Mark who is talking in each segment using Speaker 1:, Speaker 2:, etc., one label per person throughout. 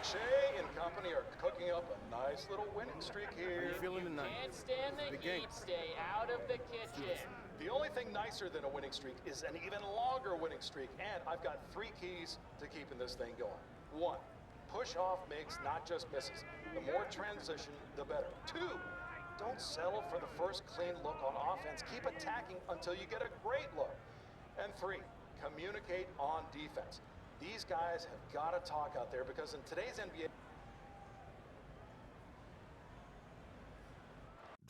Speaker 1: Shea and company are cooking up a nice little winning streak here.
Speaker 2: How you feeling tonight?
Speaker 3: Can't stand the heat. Stay out of the kitchen.
Speaker 1: The only thing nicer than a winning streak is an even longer winning streak, and I've got 3 keys to keeping this thing going. 1, push off makes, not just misses. The more transition, the better. 2, don't settle for the first clean look on offense. Keep attacking until you get a great look. And 3, communicate on defense. These guys have got to talk out there because in today's NBA...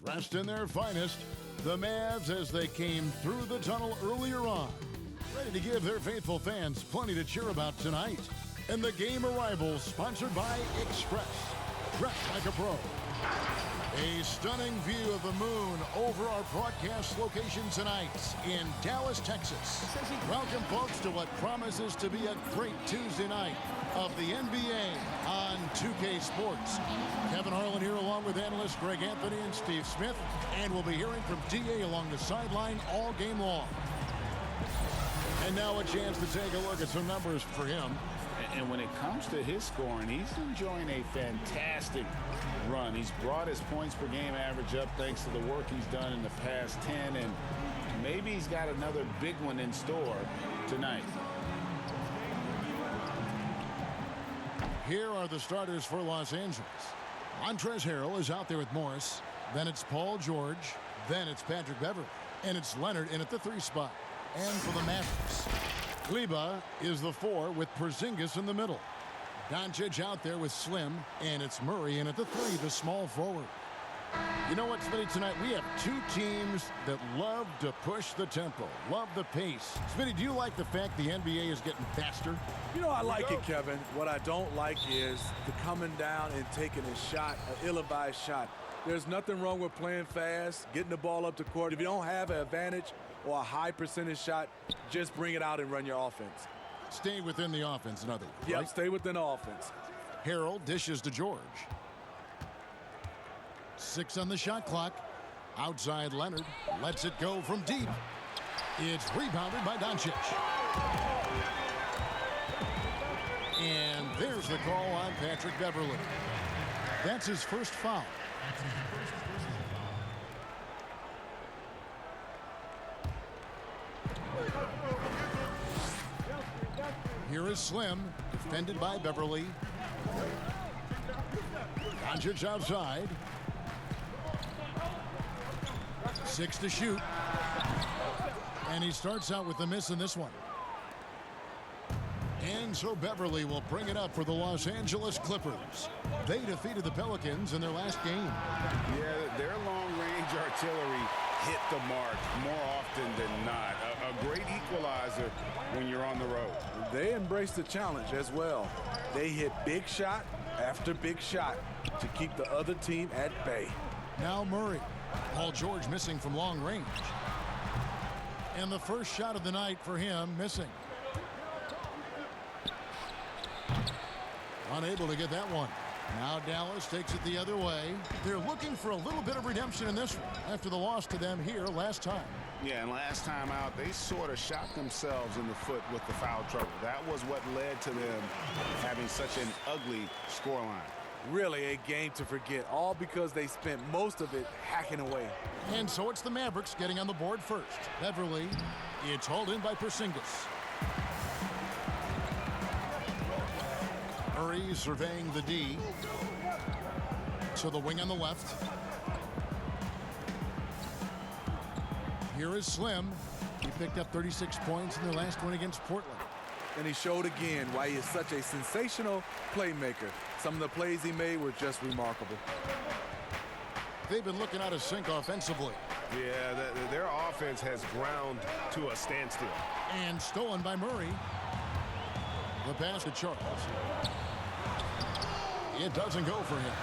Speaker 4: Dressed in their finest, the Mavs as they came through the tunnel earlier on, ready to give their faithful fans plenty to cheer about tonight. And the game arrivals sponsored by Express. Dress like a pro. A stunning view of the moon over our broadcast location tonight in Dallas, Texas. Welcome, folks, to what promises to be a great Tuesday night of the NBA on 2K Sports. Kevin Harlan here along with analysts Greg Anthony and Steve Smith. And we'll be hearing from DA along the sideline all game long. And now a chance to take a look at some numbers for him.
Speaker 5: And when it comes to his scoring, he's enjoying a fantastic run. He's brought his points per game average up thanks to the work he's done in the past 10, and maybe he's got another big one in store tonight.
Speaker 4: Here are the starters for Los Angeles. Montrezl Harrell is out there with Morris. Then it's Paul George. Then it's Patrick Beverley. And it's Leonard in at the 3 spot. And for the Mavericks, Kleber is the 4 with Porzingis in the middle. Doncic out there with Slim, and it's Murray in at the 3, the small forward. You know what, Smitty, tonight we have 2 teams that love to push the tempo, love the pace. Smitty, do you like the fact the NBA is getting faster?
Speaker 2: You know, I like it, Kevin. What I don't like is the coming down and taking a shot, an ill-advised shot. There's nothing wrong with playing fast, getting the ball up the court. If you don't have an advantage or a high percentage shot, just bring it out and run your offense.
Speaker 4: Stay within the offense, in other words.
Speaker 2: Yeah,
Speaker 4: right?
Speaker 2: Stay within the offense.
Speaker 4: Harrell dishes to George. 6 on the shot clock. Outside Leonard lets it go from deep. It's rebounded by Doncic. And there's the call on Patrick Beverley. That's his first foul. Here is Slim, defended by Beverley. Doncic outside. 6 to shoot. And he starts out with a miss in this one. And so Beverley will bring it up for the Los Angeles Clippers. They defeated the Pelicans in their last game.
Speaker 5: Yeah, their long-range artillery hit the mark more often than not. A great equalizer when you're on the road.
Speaker 2: They embrace the challenge as well. They hit big shot after big shot to keep the other team at bay.
Speaker 4: Now Murray. Paul George missing from long range. And the first shot of the night for him missing. Unable to get that one. Now Dallas takes it the other way. They're looking for a little bit of redemption in this one after the loss to them here last time.
Speaker 5: Yeah, and last time out, they sort of shot themselves in the foot with the foul trouble. That was what led to them having such an ugly scoreline.
Speaker 2: Really a game to forget, all because they spent most of it hacking away.
Speaker 4: And so it's the Mavericks getting on the board first. Beverley, it's hauled in by Porzingis. Murray surveying the D. So the wing on the left. Here is Slim. He picked up 36 points in their last one against Portland.
Speaker 2: And he showed again why he is such a sensational playmaker. Some of the plays he made were just remarkable.
Speaker 4: They've been looking out of sync offensively.
Speaker 6: Yeah, their offense has ground to a standstill.
Speaker 4: And stolen by Murray. The pass to Charles. It doesn't go for him.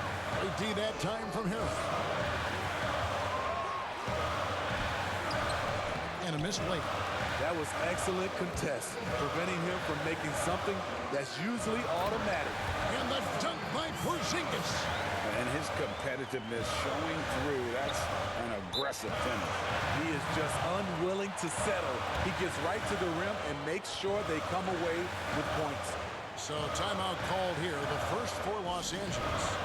Speaker 4: Great D that time from Harrell. And a missed late.
Speaker 2: That was excellent contest, preventing him from making something that's usually automatic.
Speaker 4: And the dunk by Porzingis.
Speaker 5: And his competitiveness showing through. That's an aggressive finish.
Speaker 2: He is just unwilling to settle. He gets right to the rim and makes sure they come away with points.
Speaker 4: So timeout called here, the first for Los Angeles.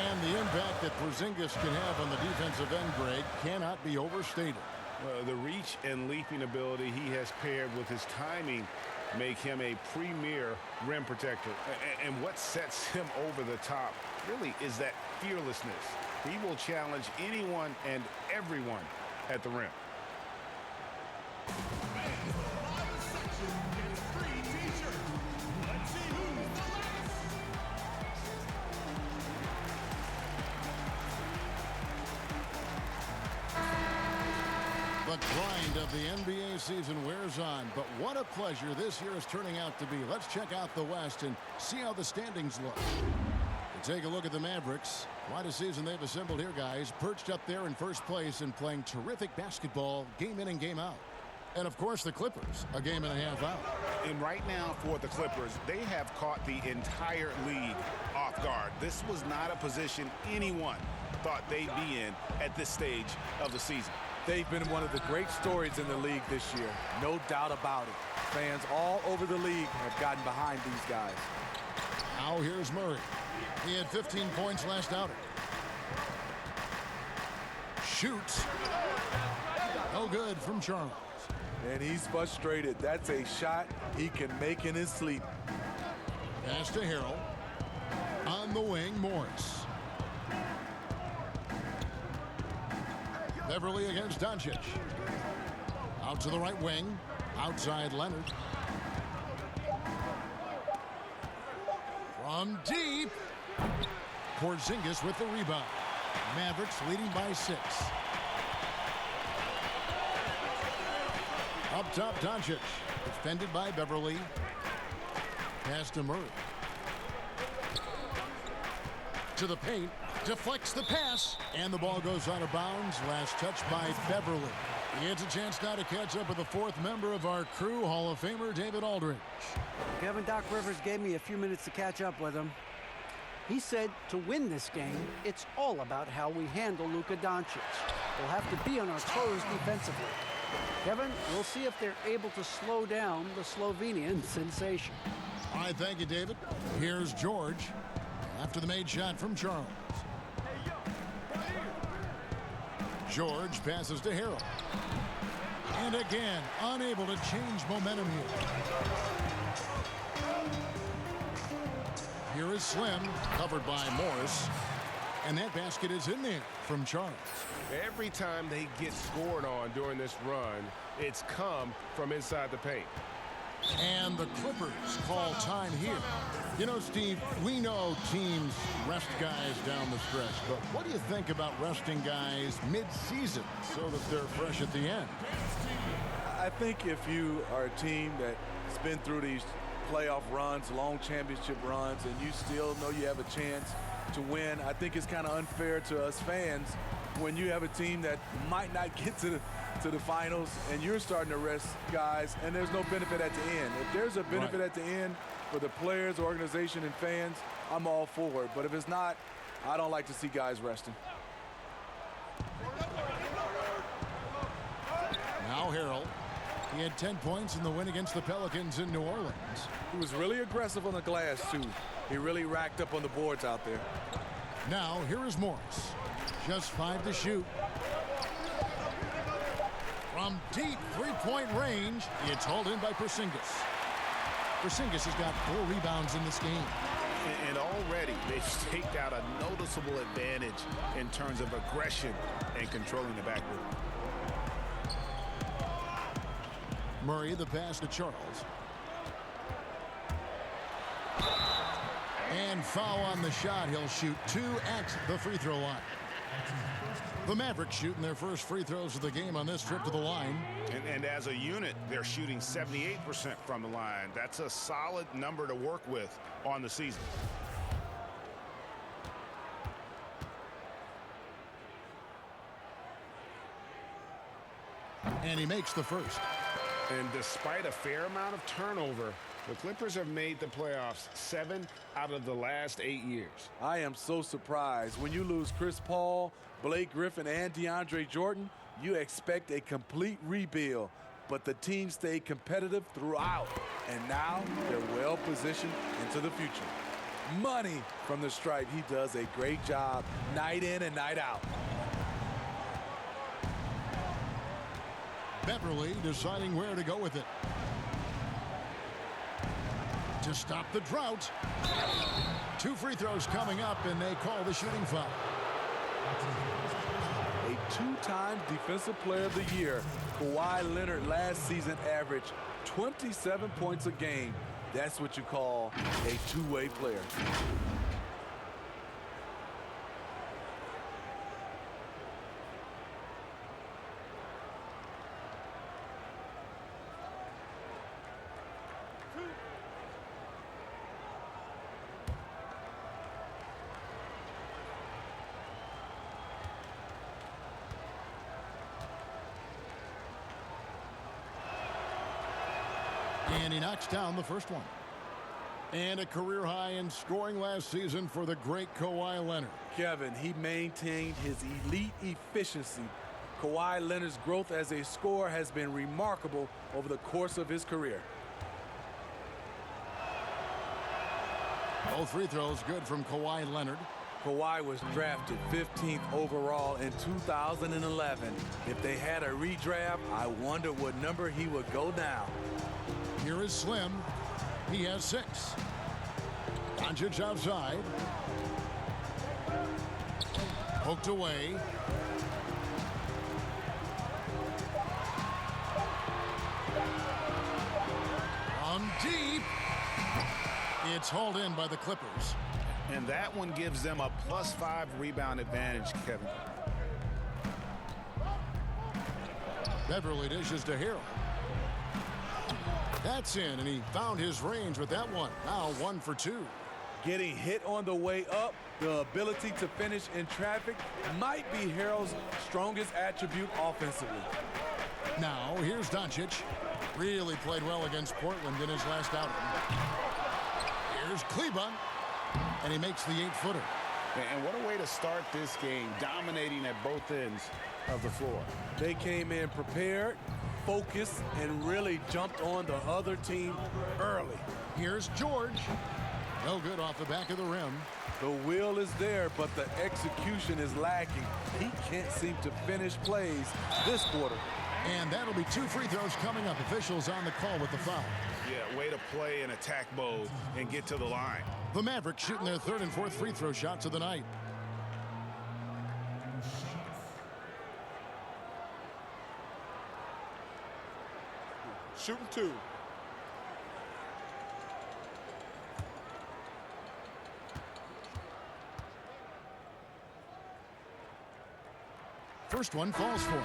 Speaker 4: And the impact that Porzingis can have on the defensive end, Greg, cannot be overstated.
Speaker 6: Well, the reach and leaping ability he has paired with his timing make him a premier rim protector. And what sets him over the top really is that fearlessness. He will challenge anyone and everyone at the rim.
Speaker 4: The grind of the NBA season wears on, but what a pleasure this year is turning out to be. Let's check out the West and see how the standings look. We'll take a look at the Mavericks. Quite a season they've assembled here, guys. Perched up there in first place and playing terrific basketball game in and game out. And, of course, the Clippers, a game and a half out.
Speaker 6: And right now for the Clippers, they have caught the entire league off guard. This was not a position anyone thought they'd be in at this stage of the season.
Speaker 2: They've been one of the great stories in the league this year. No doubt about it. Fans all over the league have gotten behind these guys.
Speaker 4: Now here's Murray. He had 15 points last outing. Shoots. No good from Charles.
Speaker 2: And he's frustrated. That's a shot he can make in his sleep.
Speaker 4: Pass to Harrell. On the wing, Morris. Beverly against Doncic. Out to the right wing. Outside Leonard. From deep. Porzingis with the rebound. Mavericks leading by 6. Up top, Doncic. Defended by Beverly. Pass to Murray. To the paint. Deflects the pass. And the ball goes out of bounds. Last touch by Beverly. He gets a chance now to catch up with the 4th member of our crew, Hall of Famer David Aldridge.
Speaker 7: Kevin, Doc Rivers gave me a few minutes to catch up with him. He said to win this game, it's all about how we handle Luka Doncic. We'll have to be on our toes defensively. Kevin, we'll see if they're able to slow down the Slovenian sensation.
Speaker 4: All right, thank you, David. Here's George after the made shot from Charles. George passes to Harrell. And again, unable to change momentum here. Here is Slim, covered by Morris. And that basket is in there from Charles.
Speaker 6: Every time they get scored on during this run, it's come from inside the paint.
Speaker 4: And the Clippers call time here. You know, Steve, we know teams rest guys down the stretch, but what do you think about resting guys mid-season so that they're fresh at the end?
Speaker 2: I think if you are a team that's been through these playoff runs, long championship runs, and you still know you have a chance to win, I think it's kind of unfair to us fans when you have a team that might not get to the finals and you're starting to rest guys and there's no benefit at the end. If there's a benefit at the end for the players, organization, and fans, I'm all for it. But if it's not, I don't like to see guys resting.
Speaker 4: Now Harrell. He had 10 points in the win against the Pelicans in New Orleans.
Speaker 2: He was really aggressive on the glass, too. He really racked up on the boards out there.
Speaker 4: Now, here is Morris. Just 5 to shoot. From deep three-point range, it's hauled in by Porzingis. Porzingis has got 4 rebounds in this game.
Speaker 6: And already they've staked out a noticeable advantage in terms of aggression and controlling the backcourt.
Speaker 4: Murray, the pass to Charles. And foul on the shot. He'll shoot 2 at the free throw line. The Mavericks shooting their first free throws of the game on this trip to the line.
Speaker 6: And as a unit, they're shooting 78% from the line. That's a solid number to work with on the season.
Speaker 4: And he makes the first.
Speaker 6: And despite a fair amount of turnover, the Clippers have made the playoffs 7 out of the last 8 years.
Speaker 2: I am so surprised. When you lose Chris Paul, Blake Griffin, and DeAndre Jordan, you expect a complete rebuild. but the team stayed competitive throughout, and now they're well positioned into the future. Money from the stripe. He does a great job night in and night out.
Speaker 4: Beverly deciding where to go with it. To stop the drought. 2 free throws coming up, and they call the shooting foul.
Speaker 2: A 2-time Defensive Player of the Year, Kawhi Leonard last season averaged 27 points a game. That's what you call a two-way player.
Speaker 4: And he knocks down the first one. And a career high in scoring last season for the great Kawhi Leonard.
Speaker 2: Kevin, he maintained his elite efficiency. Kawhi Leonard's growth as a scorer has been remarkable over the course of his career.
Speaker 4: Both free throws good from Kawhi Leonard.
Speaker 2: Kawhi was drafted 15th overall in 2011. If they had a redraft, I wonder what number he would go now.
Speaker 4: Here is Slim. He has 6. Doncic outside. Poked away. From deep. It's hauled in by the Clippers.
Speaker 5: And that one gives them a +5 rebound advantage, Kevin.
Speaker 4: Beverly dishes to Harrell. That's in, and he found his range with that one. Now 1 for 2.
Speaker 2: Getting hit on the way up, the ability to finish in traffic might be Harrell's strongest attribute offensively.
Speaker 4: Now here's Doncic. Really played well against Portland in his last outing. Here's Kleber, and he makes the 8-footer.
Speaker 5: And what a way to start this game, dominating at both ends of the floor.
Speaker 2: They came in prepared, focused, and really jumped on the other team early.
Speaker 4: Here's George. No good off the back of the rim.
Speaker 2: The will is there, but the execution is lacking. He can't seem to finish plays this quarter.
Speaker 4: And that'll be 2 free throws coming up. Officials on the call with the foul.
Speaker 5: Yeah, way to play in attack mode and get to the line.
Speaker 4: The Mavericks shooting their 3rd and 4th free throw shots of the night.
Speaker 6: Shooting 2.
Speaker 4: First one falls for him.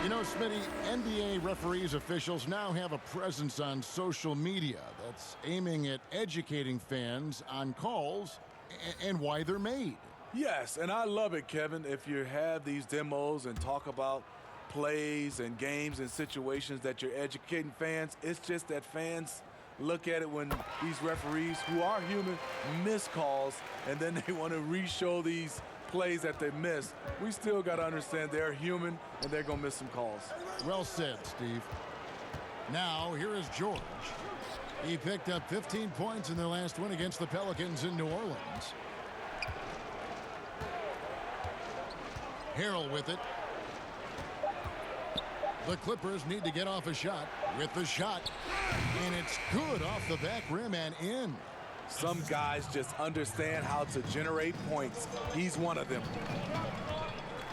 Speaker 4: You know, Smitty, NBA referees, officials now have a presence on social media that's aiming at educating fans on calls and why they're made.
Speaker 2: Yes, and I love it, Kevin, if you have these demos and talk about plays and games and situations that you're educating fans. It's just that fans look at it when these referees, who are human, miss calls, and then they want to re-show these plays that they missed. We still got to understand they're human and they're going to miss some calls.
Speaker 4: Well said, Steve. Now, here is George. He picked up 15 points in their last win against the Pelicans in New Orleans. Harrell with it. The Clippers need to get off a shot with the shot. And it's good off the back rim and in.
Speaker 2: Some guys just understand how to generate points. He's one of them.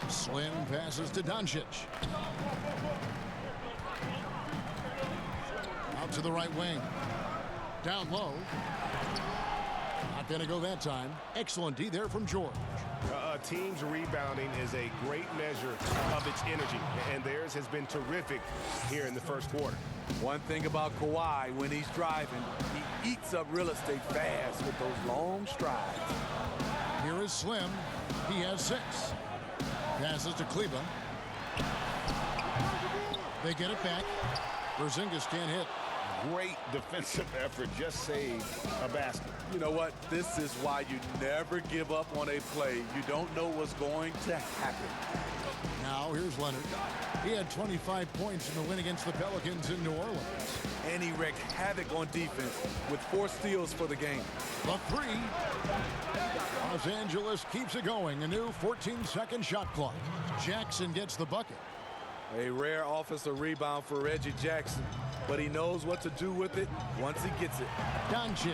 Speaker 4: Slim passes to Doncic. Out to the right wing. Down low. Not going to go that time. Excellent D there from George.
Speaker 6: A team's rebounding is a great measure of its energy, and theirs has been terrific here in the first quarter.
Speaker 2: One thing about Kawhi, when he's driving, he eats up real estate fast with those long strides.
Speaker 4: Here is Slim. He has 6. Passes to Kleber. They get it back. Porzingis can't hit.
Speaker 5: Great defensive effort, just saved a basket.
Speaker 2: You know what? This is why you never give up on a play. You don't know what's going to happen.
Speaker 4: Now Now here's Leonard. He had 25 points in the win against the Pelicans in New Orleans.
Speaker 2: And he wreaked havoc on defense with 4 steals for the game.
Speaker 4: The three. Los Angeles keeps it going. A new 14-second shot clock. Jackson gets the bucket.
Speaker 2: A rare offensive rebound for Reggie Jackson, but he knows what to do with it once he gets it.
Speaker 4: Doncic,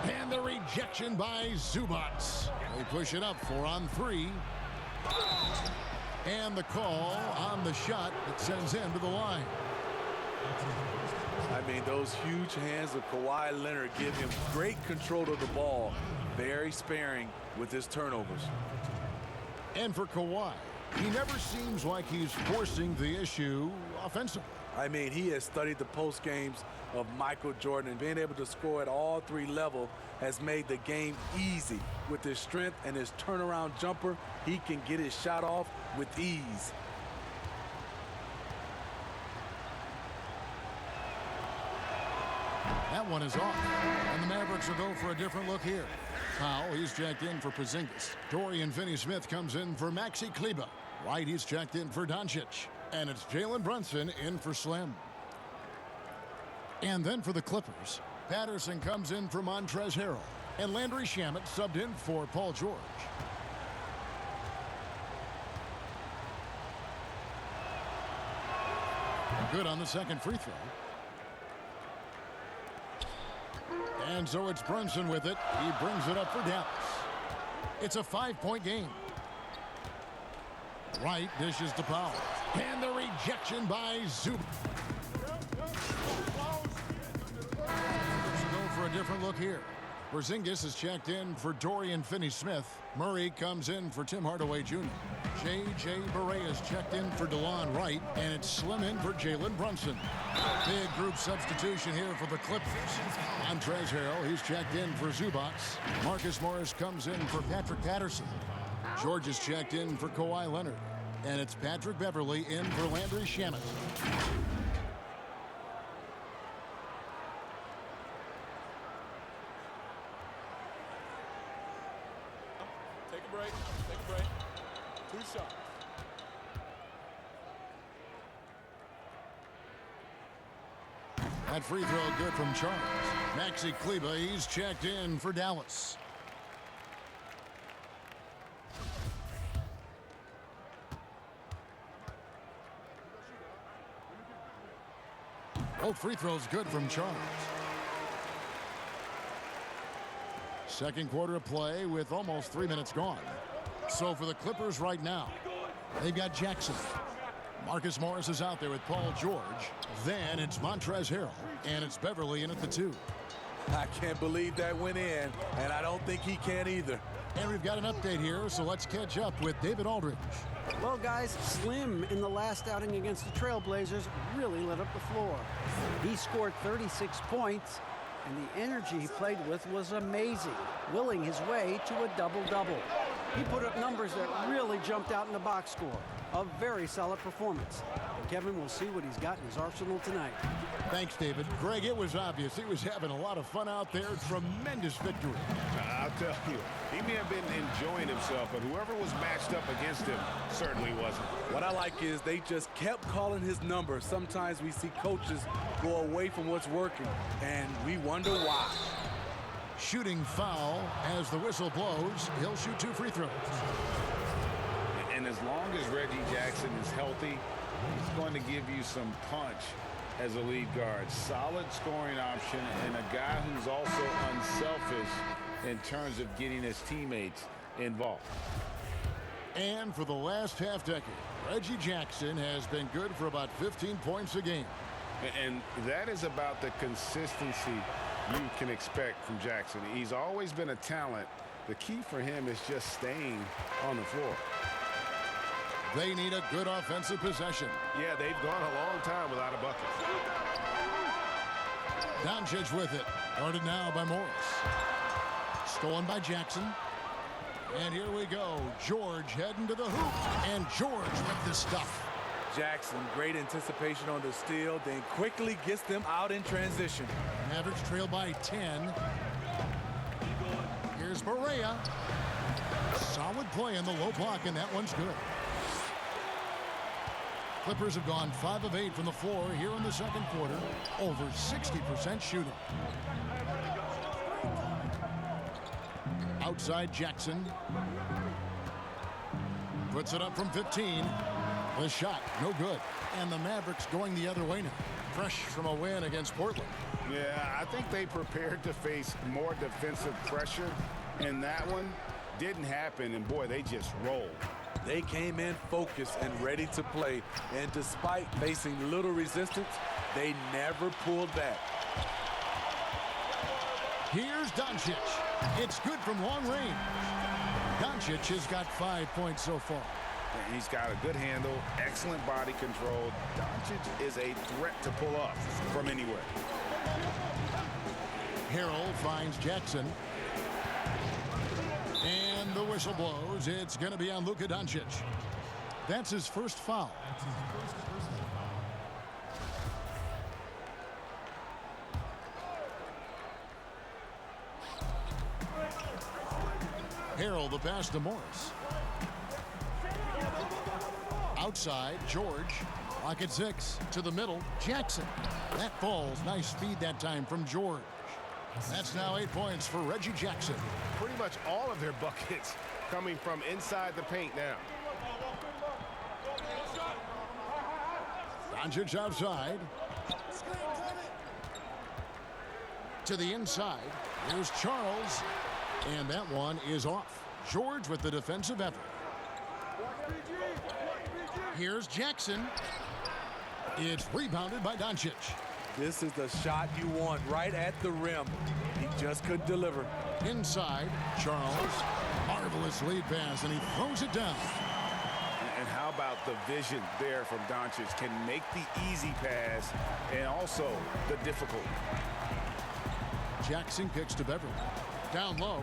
Speaker 4: and the rejection by Zubac. They push it up 4 on 3. And the call on the shot that sends him to the line.
Speaker 2: I mean, those huge hands of Kawhi Leonard give him great control of the ball, very sparing with his turnovers.
Speaker 4: And for Kawhi, he never seems like he's forcing the issue offensively.
Speaker 2: I mean, he has studied the post games of Michael Jordan, and being able to score at all 3 levels has made the game easy. With his strength and his turnaround jumper, he can get his shot off with ease.
Speaker 4: That one is off, and the Mavericks will go for a different look here. Powell, he's checked in for Porzingis. Dorian Finney-Smith comes in for Maxi Kleber. White, he's checked in for Doncic. And it's Jalen Brunson in for Slim. And then for the Clippers, Patterson comes in for Montrezl Harrell. And Landry Shamet subbed in for Paul George. Good on the second free throw. And so it's Brunson with it. He brings it up for Dallas. It's a 5-point game. Wright dishes to Powell. And the rejection by Zubac. Let's go for a different look here. Porzingis is checked in for Dorian Finney-Smith. Murray comes in for Tim Hardaway Jr. J.J. Barea is checked in for DeLon Wright. And it's Slim in for Jalen Brunson. Big group substitution here for the Clippers. Montrezl Harrell, he's checked in for Zubac. Marcus Morris comes in for Patrick Patterson. George is checked in for Kawhi Leonard. And it's Patrick Beverley in for Landry Shamet.
Speaker 8: Take a break. Take a break. 2 shots.
Speaker 4: That free throw good from Charles. Maxi Kleber, he's checked in for Dallas. Both free throws good from Charles. Second quarter of play with almost 3 minutes gone. So for the Clippers right now, they've got Jackson. Marcus Morris is out there with Paul George. Then it's Montrezl Harrell. And it's Beverley in at the 2.
Speaker 2: I can't believe that went in, and I don't think he can either.
Speaker 4: And we've got an update here, so let's catch up with David Aldridge.
Speaker 7: Well, guys, Slim in the last outing against the Trailblazers really lit up the floor. He scored 36 points, and the energy he played with was amazing, willing his way to a double-double. He put up numbers that really jumped out in the box score. A very solid performance. And Kevin will see what he's got in his arsenal tonight.
Speaker 4: Thanks, David. Greg, it was obvious he was having a lot of fun out there. Tremendous victory.
Speaker 6: I'll tell you, he may have been enjoying himself, but whoever was matched up against him certainly wasn't.
Speaker 2: What I like is they just kept calling his number. Sometimes we see coaches go away from what's working, and we wonder why.
Speaker 4: Shooting foul as the whistle blows. He'll shoot 2 free throws.
Speaker 6: And as long as Reggie Jackson is healthy, he's going to give you some punch as a lead guard. Solid scoring option and a guy who's also unselfish in terms of getting his teammates involved.
Speaker 4: And for the last half decade, Reggie Jackson has been good for about 15 points a game.
Speaker 6: And that is about the consistency you can expect from Jackson. He's always been a talent. The key for him is just staying on the floor.
Speaker 4: They need a good offensive possession.
Speaker 6: Yeah, they've gone a long time without a bucket.
Speaker 4: Doncic with it. Guarded now by Morris. Stolen by Jackson. And here we go. George heading to the hoop. And George with the stuff.
Speaker 2: Jackson, great anticipation on the steal, then quickly gets them out in transition.
Speaker 4: Mavericks trail by 10. Here's Barea. Solid play in the low block, and that one's good. Clippers have gone 5 of 8 from the floor here in the second quarter. Over 60% shooting. Outside Jackson. Puts it up from 15. The shot, no good. And the Mavericks going the other way now. Fresh from a win against Portland.
Speaker 5: Yeah, I think they prepared to face more defensive pressure, and that one didn't happen, and boy, they just rolled.
Speaker 2: They came in focused and ready to play, and despite facing little resistance, they never pulled back.
Speaker 4: Here's Doncic. It's good from long range. Doncic has got 5 points so far.
Speaker 5: And he's got a good handle, excellent body control. Doncic is a threat to pull up from anywhere.
Speaker 4: Harrell finds Jackson. And the whistle blows. It's going to be on Luka Doncic. That's his first foul. Harrell, the pass to Morris. Outside, George. Rocket 6 to the middle. Jackson. That falls. Nice speed that time from George. That's now 8 points for Reggie Jackson.
Speaker 6: Pretty much all of their buckets coming from inside the paint now.
Speaker 4: Doncic outside. To the inside. Here's Charles. And that one is off. George with the defensive effort. Here's Jackson. It's rebounded by Doncic.
Speaker 2: This is the shot you want right at the rim. He just couldn't deliver.
Speaker 4: Inside, Charles. Marvelous lead pass, and he throws it down.
Speaker 5: And how about the vision there from Doncic? Can make the easy pass and also the difficult.
Speaker 4: Jackson kicks to Beverly. Down low.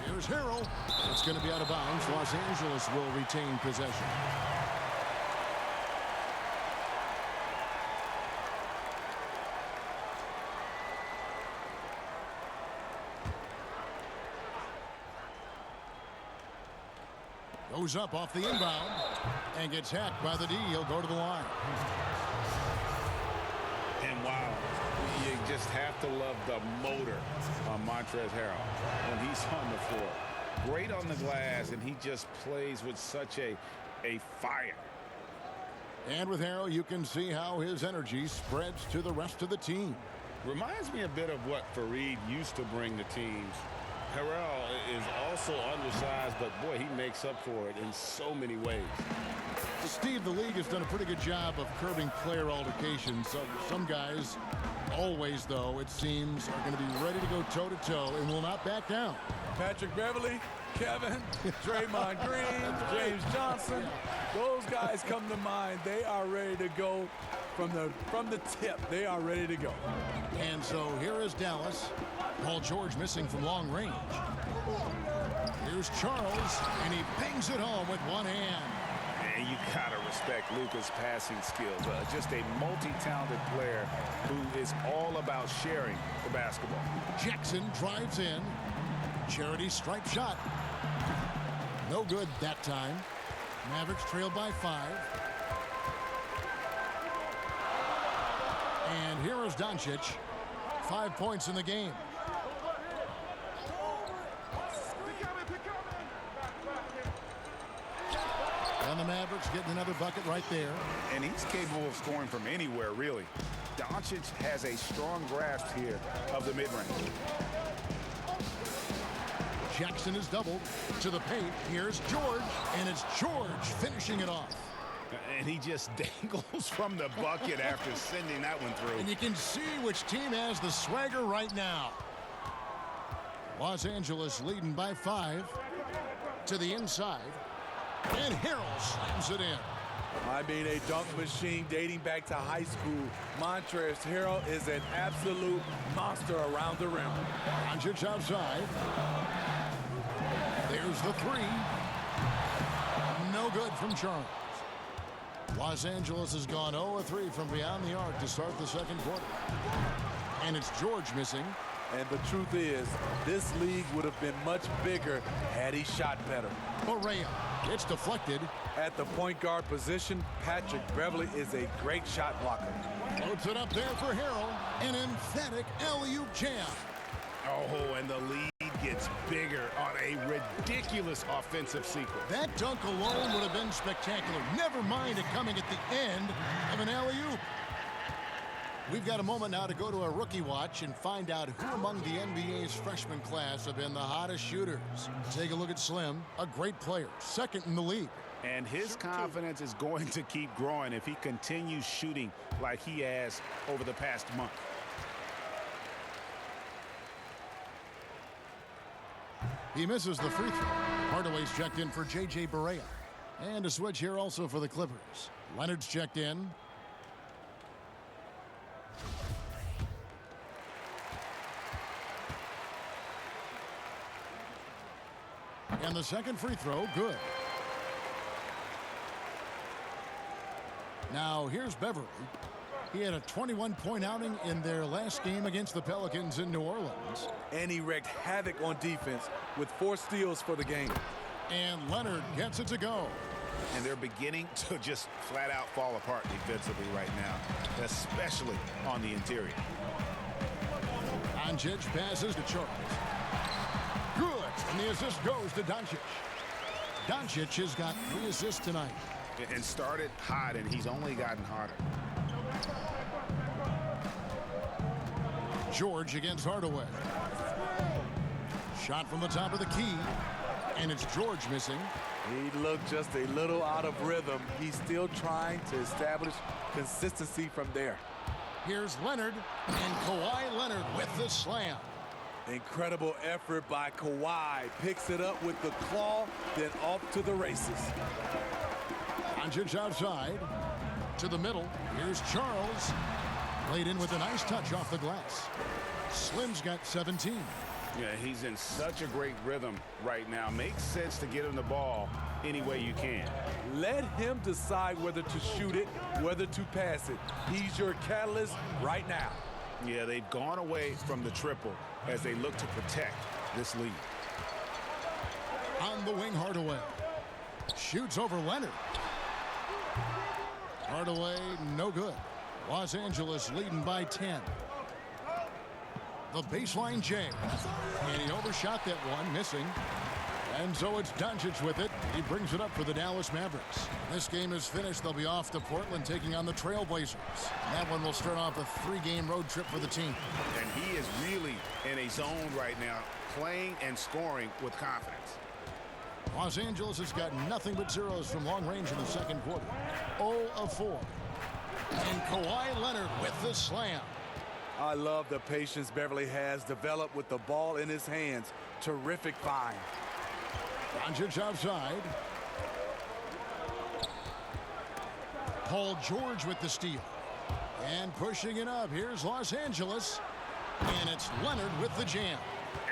Speaker 4: Here's Harrell. It's going to be out of bounds. Los Angeles will retain possession. Goes up off the inbound and gets hacked by the D. He'll go to the line.
Speaker 5: And wow, you just have to love the motor on Montrezl Harrell when he's on the floor. Great on the glass, and he just plays with such a fire.
Speaker 4: And with Harrell, you can see how his energy spreads to the rest of the team.
Speaker 5: Reminds me a bit of what Fareed used to bring to teams. Harrell is also undersized, but boy, he makes up for it in so many ways.
Speaker 4: Steve, the league has done a pretty good job of curbing player altercations. Some guys, always though, it seems, are going to be ready to go toe-to-toe and will not back down.
Speaker 2: Patrick Beverly, Kevin, Draymond Green, James Johnson, those guys come to mind. They are ready to go from the tip. They are ready to go.
Speaker 4: And so here is Dallas. Paul George missing from long range. Here's Charles, and he bangs it home with one hand.
Speaker 5: And you gotta respect Luka's passing skills. Just a multi-talented player who is all about sharing the basketball.
Speaker 4: Jackson drives in. Charity stripe shot. No good that time. Mavericks trail by 5. And here is Doncic. 5 points in the game. And the Mavericks getting another bucket right there.
Speaker 5: And he's capable of scoring from anywhere, really. Doncic has a strong grasp here of the mid-range.
Speaker 4: Jackson is doubled to the paint. Here's George, and it's George finishing it off.
Speaker 5: And he just dangles from the bucket after sending that one through.
Speaker 4: And you can see which team has the swagger right now. Los Angeles leading by 5 to the inside. And Harrell slams it in.
Speaker 2: I mean, a dunk machine dating back to high school. Montrezl Harrell is an absolute monster around the rim.
Speaker 4: Doncic outside. There's the 3. No good from Charles. Los Angeles has gone 0-3 from beyond the arc to start the second quarter. And it's George missing.
Speaker 2: And the truth is, this league would have been much bigger had he shot better.
Speaker 4: Barea, it's deflected.
Speaker 2: At the point guard position, Patrick Beverley is a great shot blocker.
Speaker 4: Loads it up there for Harrell. An emphatic alley-oop jam.
Speaker 6: Oh, and the lead gets bigger on a ridiculous offensive sequence.
Speaker 4: That dunk alone would have been spectacular. Never mind it coming at the end of an alley-oop. We've got a moment now to go to a rookie watch and find out who among the NBA's freshman class have been the hottest shooters. Take a look at Slim, a great player, second in the league.
Speaker 6: And his confidence is going to keep growing if he continues shooting like he has over the past month.
Speaker 4: He misses the free throw. Hardaway's checked in for J.J. Barea. And a switch here also for the Clippers. Leonard's checked in. And the second free throw, good. Now here's Beverley. He had a 21-point outing in their last game against the Pelicans in New Orleans.
Speaker 2: And he wreaked havoc on defense with 4 steals for the game.
Speaker 4: And Leonard gets it to go.
Speaker 6: And they're beginning to just flat out fall apart defensively right now, especially on the interior.
Speaker 4: Doncic passes to Charles. Good. And the assist goes to Doncic. Doncic has got 3 assists tonight.
Speaker 6: And started hot, and he's only gotten hotter.
Speaker 4: George against Hardaway. Shot from the top of the key. And it's George missing.
Speaker 2: He looked just a little out of rhythm. He's still trying to establish consistency from there.
Speaker 4: Here's Leonard, and Kawhi Leonard with the slam.
Speaker 2: Incredible effort by Kawhi. Picks it up with the claw, then off to the races.
Speaker 4: Doncic outside. To the middle. Here's Charles. Laid in with a nice touch off the glass. Slim's got 17.
Speaker 6: Yeah, he's in such a great rhythm right now. Makes sense to get him the ball any way you can.
Speaker 2: Let him decide whether to shoot it, whether to pass it. He's your catalyst right now.
Speaker 6: Yeah, they've gone away from the triple as they look to protect this lead.
Speaker 4: On the wing, Hardaway. Shoots over Leonard. Hardaway, no good. Los Angeles leading by 10. The baseline J. And he overshot that one, missing. And so it's Doncic with it. He brings it up for the Dallas Mavericks. This game is finished. They'll be off to Portland taking on the Trailblazers. That one will start off a 3-game road trip for the team.
Speaker 6: And he is really in a zone right now, playing and scoring with confidence.
Speaker 4: Los Angeles has got nothing but zeros from long range in the second quarter. 0 of 4. And Kawhi Leonard with the slam.
Speaker 2: I love the patience Beverley has developed with the ball in his hands. Terrific find.
Speaker 4: Doncic outside. Paul George with the steal. And pushing it up. Here's Los Angeles. And it's Leonard with the jam.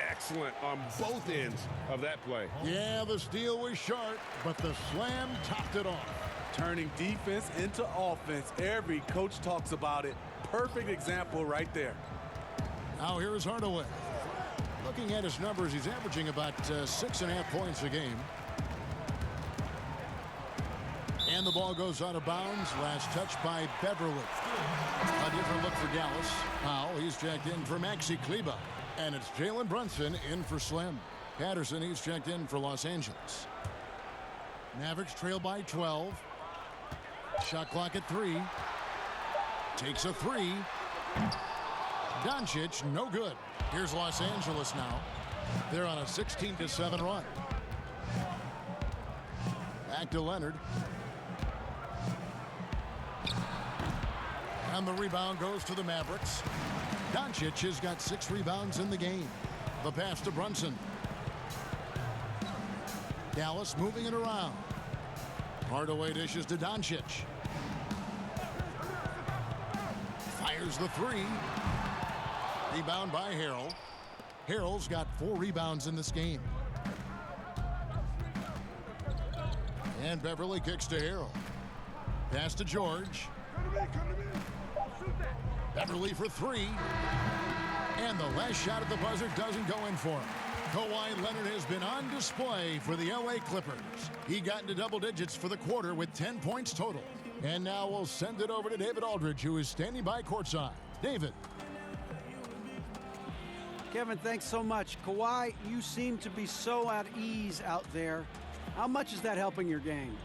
Speaker 6: Excellent on both ends of that play.
Speaker 4: Yeah, the steal was sharp, but the slam topped it off.
Speaker 2: Turning defense into offense. Every coach talks about it. Perfect example right there.
Speaker 4: Now here's Hardaway. Looking at his numbers, he's averaging about 6.5 points a game. And the ball goes out of bounds. Last touch by Beverley. A different look for Dallas. Now he's checked in for Maxi Kleber. And it's Jalen Brunson in for Slim. Patterson, he's checked in for Los Angeles. Mavericks trail by 12. Shot clock at 3. Takes a 3. Doncic, no good. Here's Los Angeles now. They're on a 16-7 run. Back to Leonard. And the rebound goes to the Mavericks. Doncic has got 6 rebounds in the game. The pass to Brunson. Dallas moving it around. Hardaway dishes to Doncic. Fires the 3. Rebound by Harrell. Harrell's got 4 rebounds in this game. And Beverley kicks to Harrell. Pass to George. Beverley for 3. And the last shot at the buzzer doesn't go in for him. Kawhi Leonard has been on display for the LA Clippers. He got into double digits for the quarter with 10 points total. And now we'll send it over to David Aldridge, who is standing by courtside. David.
Speaker 7: Kevin, thanks so much. Kawhi, you seem to be so at ease out there. How much is that helping your game?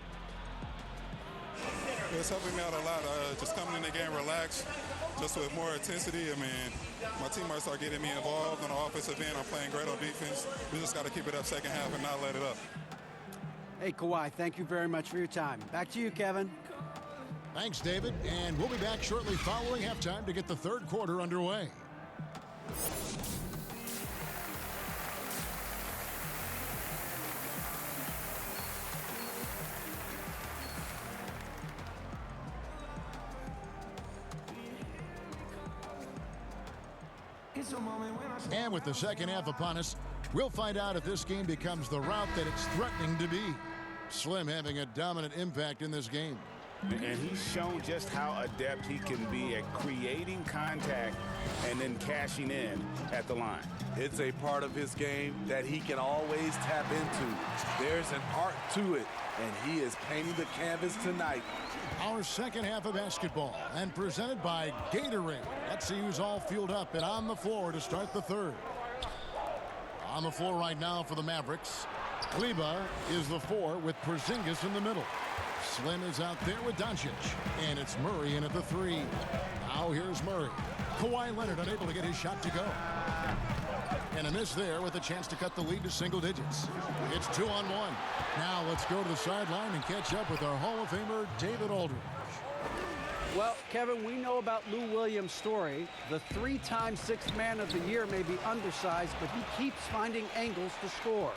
Speaker 9: It's helping me out a lot. Just coming in the game relaxed, just with more intensity. I mean, my teammates are getting me involved on the offensive end. I'm playing great on defense. We just got to keep it up second half and not let it up.
Speaker 7: Hey, Kawhi, thank you very much for your time. Back to you, Kevin.
Speaker 4: Thanks, David. And we'll be back shortly following halftime to get the third quarter underway. And with the second half upon us, we'll find out if this game becomes the route that it's threatening to be. Slim having a dominant impact in this game.
Speaker 5: And he's shown just how adept he can be at creating contact and then cashing in at the line.
Speaker 2: It's a part of his game that he can always tap into. There's an art to it, and he is painting the canvas tonight.
Speaker 4: Our second half of basketball, and presented by Gatorade. Let's see who's all fueled up and on the floor to start the third. On the floor right now for the Mavericks, Kleber is the 4 with Porzingis in the middle. Slim is out there with Doncic, and it's Murray in at the 3. Now here's Murray. Kawhi Leonard unable to get his shot to go. And a miss there with a chance to cut the lead to single digits. It's 2-on-1. Now let's go to the sideline and catch up with our Hall of Famer, David Aldridge.
Speaker 7: Well, Kevin, we know about Lou Williams' story. The 3-time Sixth Man of the Year may be undersized, but he keeps finding angles to score.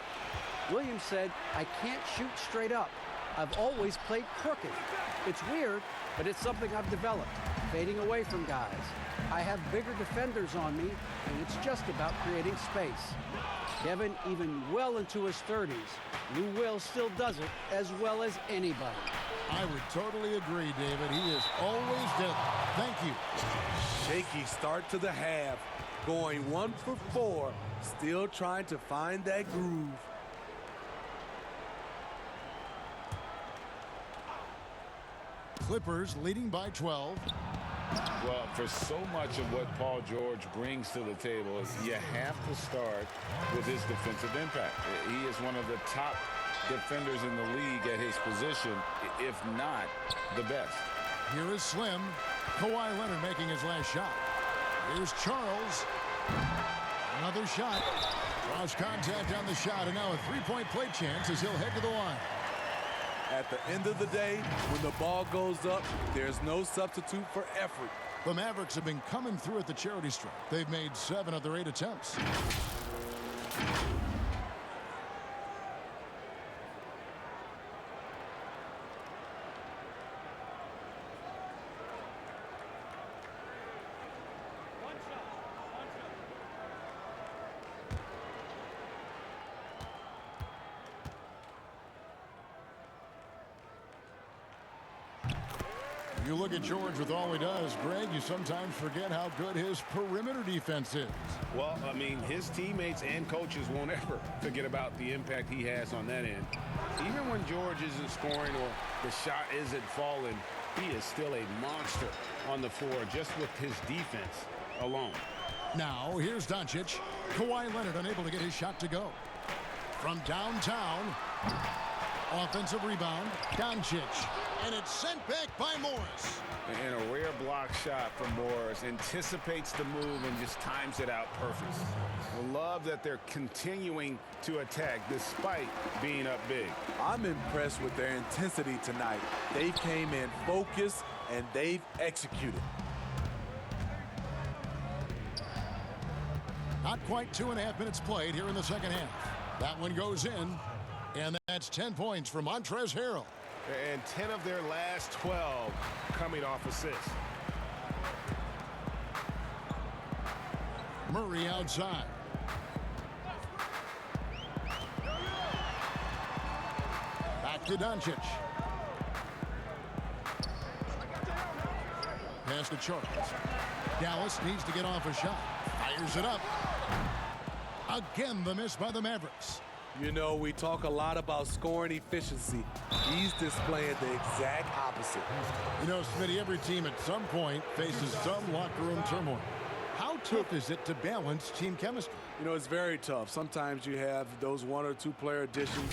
Speaker 7: Williams said, "I can't shoot straight up. I've always played crooked. It's weird, but it's something I've developed, fading away from guys. I have bigger defenders on me, and it's just about creating space." Kevin, even well into his 30s, Lou Will still does it as well as anybody.
Speaker 4: I would totally agree, David. He is always deadly. Thank you.
Speaker 2: Shaky start to the half, going 1 for 4, still trying to find that groove.
Speaker 4: Clippers leading by 12.
Speaker 5: Well, for so much of what Paul George brings to the table, you have to start with his defensive impact. He is one of the top defenders in the league at his position, if not the best.
Speaker 4: Here is Slim. Kawhi Leonard making his last shot. Here's Charles. Another shot. Draws contact on the shot, and now a three-point play chance as he'll head to the line.
Speaker 2: At the end of the day, when the ball goes up, there's no substitute for effort.
Speaker 4: The Mavericks have been coming through at the charity stripe. They've made 7 of their 8 attempts. You look at George with all he does, Greg, you sometimes forget how good his perimeter defense is.
Speaker 6: Well, I mean, his teammates and coaches won't ever forget about the impact he has on that end. Even when George isn't scoring or the shot isn't falling, he is still a monster on the floor just with his defense alone.
Speaker 4: Now, here's Doncic. Kawhi Leonard unable to get his shot to go. From downtown, offensive rebound, Doncic. And it's sent back by Morris.
Speaker 5: And a rare block shot from Morris. Anticipates the move and just times it out perfect. I love that they're continuing to attack despite being up big.
Speaker 2: I'm impressed with their intensity tonight. They came in focused and they've executed.
Speaker 4: Not quite 2.5 minutes played here in the second half. That one goes in, and that's 10 points from Montrezl Harrell.
Speaker 6: And 10 of their last 12 coming off assists.
Speaker 4: Murray outside. Back to Doncic. Pass to Charles. Dallas needs to get off a shot. Fires it up. Again, the miss by the Mavericks.
Speaker 2: You know, we talk a lot about scoring efficiency. He's displaying the exact opposite.
Speaker 4: You know, Smitty, every team at some point faces some locker room turmoil. How tough is it to balance team chemistry?
Speaker 2: You know, it's very tough. Sometimes you have those one or two player additions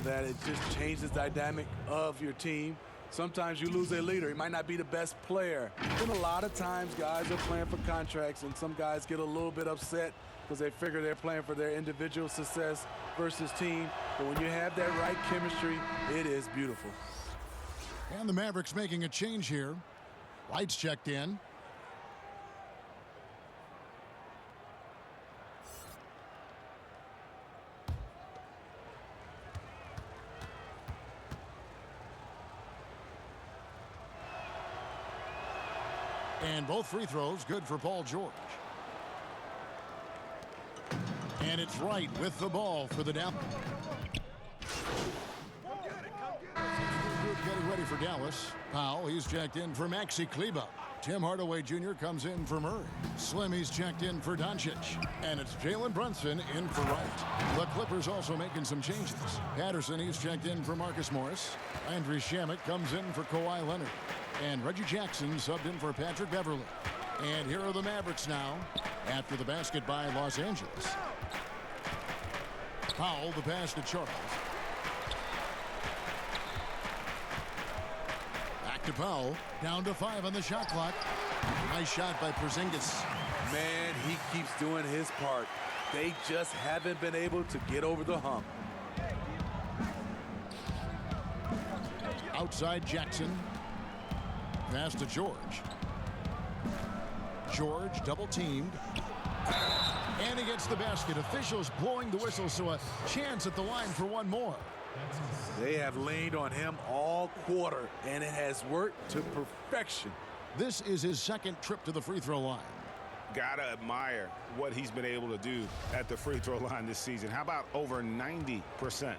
Speaker 2: that it just changes the dynamic of your team. Sometimes you lose a leader. He might not be the best player. And a lot of times guys are playing for contracts, and some guys get a little bit upset because they figure they're playing for their individual success versus team. But when you have that right chemistry, it is beautiful.
Speaker 4: And the Mavericks making a change here. Lights checked in. And both free throws good for Paul George. And it's Wright with the ball for the down. Getting ready for Dallas. Powell, he's checked in for Maxi Kleber. Tim Hardaway Jr. comes in for Murray. Slim, he's checked in for Doncic. And it's Jalen Brunson in for Wright. The Clippers also making some changes. Patterson, he's checked in for Marcus Morris. Landry Shamet comes in for Kawhi Leonard. And Reggie Jackson subbed in for Patrick Beverly. And here are the Mavericks now after the basket by Los Angeles. Powell, the pass to Charles. Back to Powell. Down to 5 on the shot clock. Nice shot by Porzingis.
Speaker 2: Man, he keeps doing his part. They just haven't been able to get over the hump.
Speaker 4: Outside Jackson. Pass to George. George double teamed. And he gets the basket. Officials blowing the whistle, so a chance at the line for one more.
Speaker 2: They have leaned on him all quarter, and it has worked to perfection.
Speaker 4: This is his second trip to the free throw line.
Speaker 6: Gotta admire what he's been able to do at the free throw line this season. How about over 90%?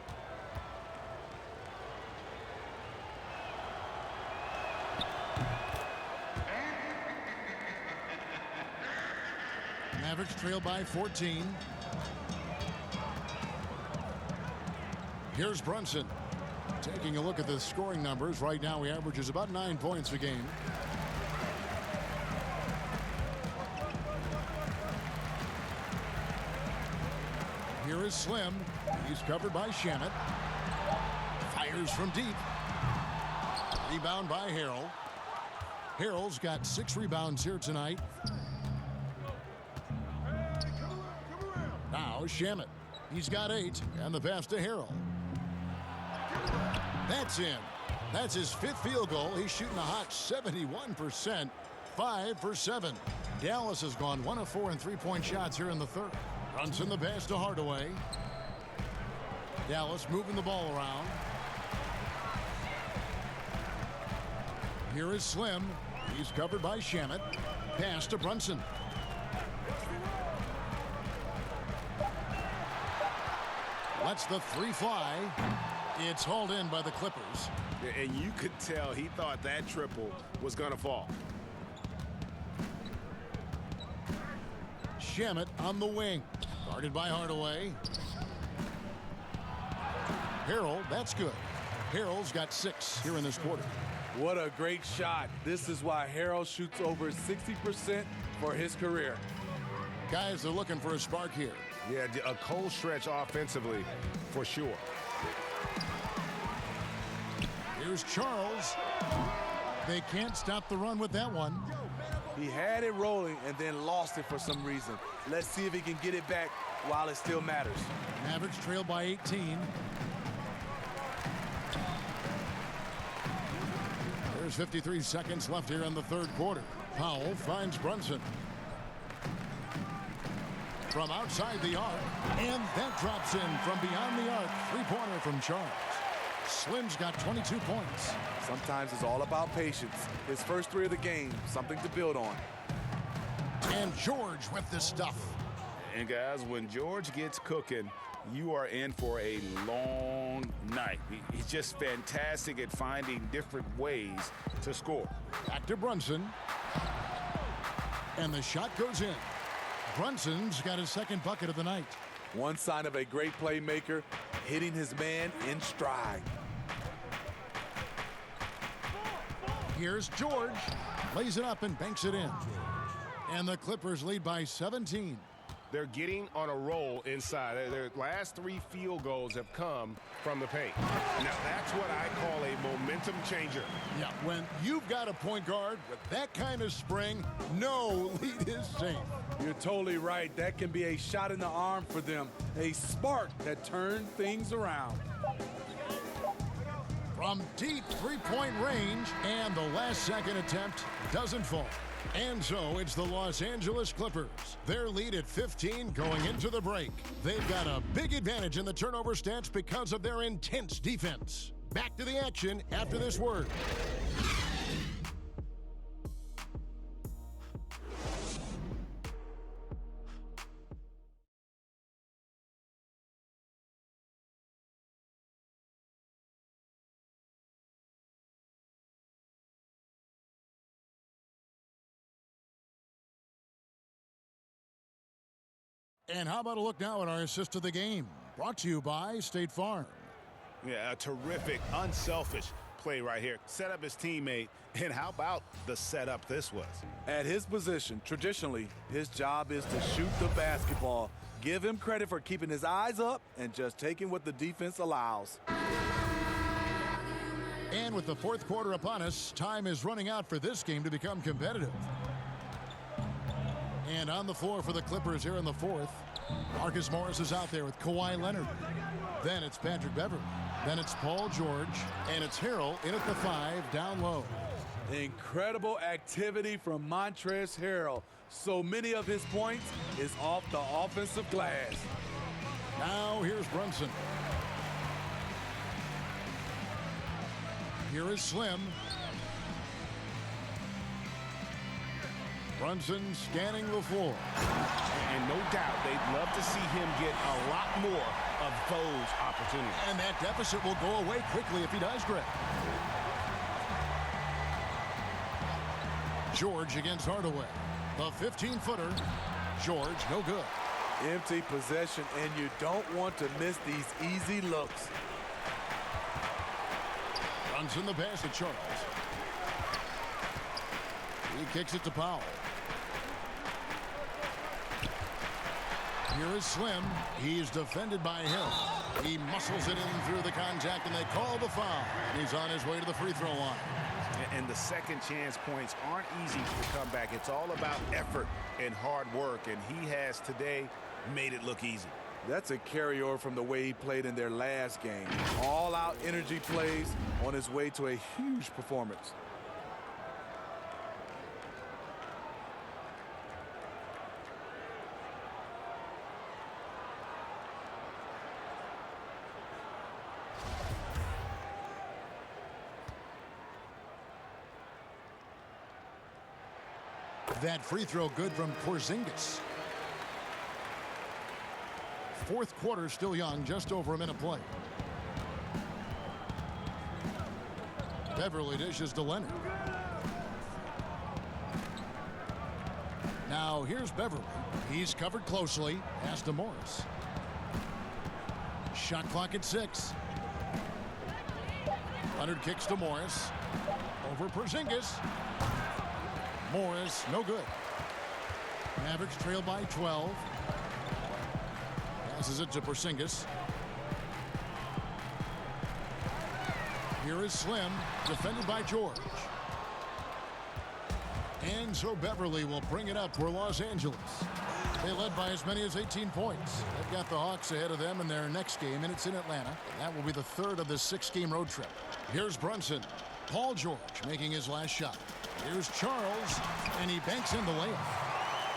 Speaker 4: Mavericks trail by 14. Here's Brunson. Taking a look at the scoring numbers. Right now he averages about 9 points a game. Here is Slim. He's covered by Shamet. Fires from deep. Rebound by Harrell. Harrell's got 6 rebounds here tonight. Now Shamet. He's got 8, and the pass to Harrell. That's in. That's his 5th field goal. He's shooting a hot 71%, 5 for 7. Dallas has gone 1 of 4 in 3-point shots here in the third. Brunson the pass to Hardaway. Dallas moving the ball around. Here is Slim. He's covered by Shamet. Pass to Brunson. Lets the 3 fly. It's hauled in by the Clippers.
Speaker 6: And you could tell he thought that triple was going to fall.
Speaker 4: Shamet on the wing. Guarded by Hardaway. Harrell, that's good. Harrell's got 6 here in this quarter.
Speaker 2: What a great shot. This is why Harrell shoots over 60% for his career.
Speaker 4: Guys, they're looking for a spark here.
Speaker 6: Yeah, a cold stretch offensively for sure.
Speaker 4: Here's Charles. They can't stop the run with that one.
Speaker 2: He had it rolling and then lost it for some reason. Let's see if he can get it back while it still matters.
Speaker 4: Mavericks trail by 18. There's 53 seconds left here in the third quarter. Powell finds Brunson. From outside the arc, and that drops in from beyond the arc. 3-pointer from Charles. Slim's got 22 points.
Speaker 2: Sometimes it's all about patience. His first 3 of the game, something to build on.
Speaker 4: And George with the stuff.
Speaker 6: And guys, when George gets cooking, you are in for a long night. He's just fantastic at finding different ways to score.
Speaker 4: Back to Brunson. And the shot goes in. Brunson's got his second bucket of the night.
Speaker 2: One sign of a great playmaker, hitting his man in stride.
Speaker 4: Here's George. Lays it up and banks it in. And the Clippers lead by 17.
Speaker 6: They're getting on a roll inside. Their last 3 field goals have come from the paint. Now, that's what I call a momentum changer.
Speaker 4: Yeah, when you've got a point guard with that kind of spring, no lead is safe.
Speaker 2: You're totally right. That can be a shot in the arm for them. A spark that turns things around.
Speaker 4: From deep three-point range, and the last-second attempt doesn't fall. And so it's the Los Angeles Clippers. Their lead at 15 going into the break. They've got a big advantage in the turnover stats because of their intense defense. Back to the action after this word. And how about a look now at our assist of the game? Brought to you by State Farm.
Speaker 6: Yeah, a terrific, unselfish play right here. Set up his teammate, and how about the setup this was?
Speaker 2: At his position, traditionally, his job is to shoot the basketball. Give him credit for keeping his eyes up and just taking what the defense allows.
Speaker 4: And with the fourth quarter upon us, time is running out for this game to become competitive. And on the floor for the Clippers here in the fourth, Marcus Morris is out there with Kawhi Leonard. Then it's Patrick Beverley. Then it's Paul George. And it's Harrell in at the 5 down low.
Speaker 2: Incredible activity from Montrezl Harrell. So many of his points is off the offensive glass.
Speaker 4: Now here's Brunson. Here is Slim. Brunson scanning the floor.
Speaker 6: And no doubt they'd love to see him get a lot more of those opportunities.
Speaker 4: And that deficit will go away quickly if he does, Greg. George against Hardaway. The 15-footer. George, no good.
Speaker 2: Empty possession, and you don't want to miss these easy looks.
Speaker 4: Brunson the pass to Charles. He kicks it to Powell. Here is Slim. He's defended by Hill. He muscles it in through the contact, and they call the foul. He's on his way to the free throw line.
Speaker 6: And the second chance points aren't easy to come back. It's all about effort and hard work, and he has today made it look easy.
Speaker 2: That's a carryover from the way he played in their last game. All-out energy plays on his way to a huge performance.
Speaker 4: That free throw good from Porzingis. Fourth quarter still young, just over a minute play. Beverly dishes to Leonard. Now here's Beverly. He's covered closely. Pass to Morris. Shot clock at 6. Leonard kicks to Morris. Over Porzingis. Morris, no good. Mavericks trail by 12. Passes it to Porzingis. Here is Slim, defended by George. And so Beverly will bring it up for Los Angeles. They led by as many as 18 points. They've got the Hawks ahead of them in their next game, and it's in Atlanta. And that will be the third of this 6-game road trip. Here's Brunson. Paul George making his last shot. Here's Charles, and he banks in the layup.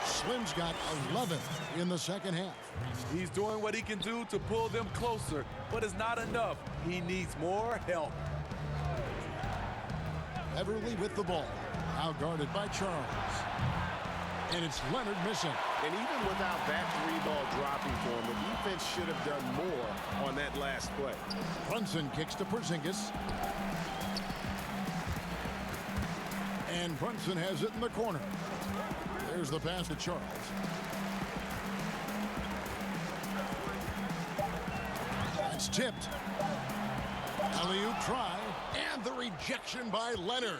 Speaker 4: Slim's got 11 in the second half.
Speaker 2: He's doing what he can do to pull them closer, but it's not enough. He needs more help.
Speaker 4: Beverly with the ball. Now guarded by Charles. And it's Leonard missing.
Speaker 6: And even without that 3-ball dropping for him, the defense should have done more on that last play.
Speaker 4: Brunson kicks to Porzingis. And Brunson has it in the corner. There's the pass to Charles. It's tipped. Alley-oop try, and the rejection by Leonard.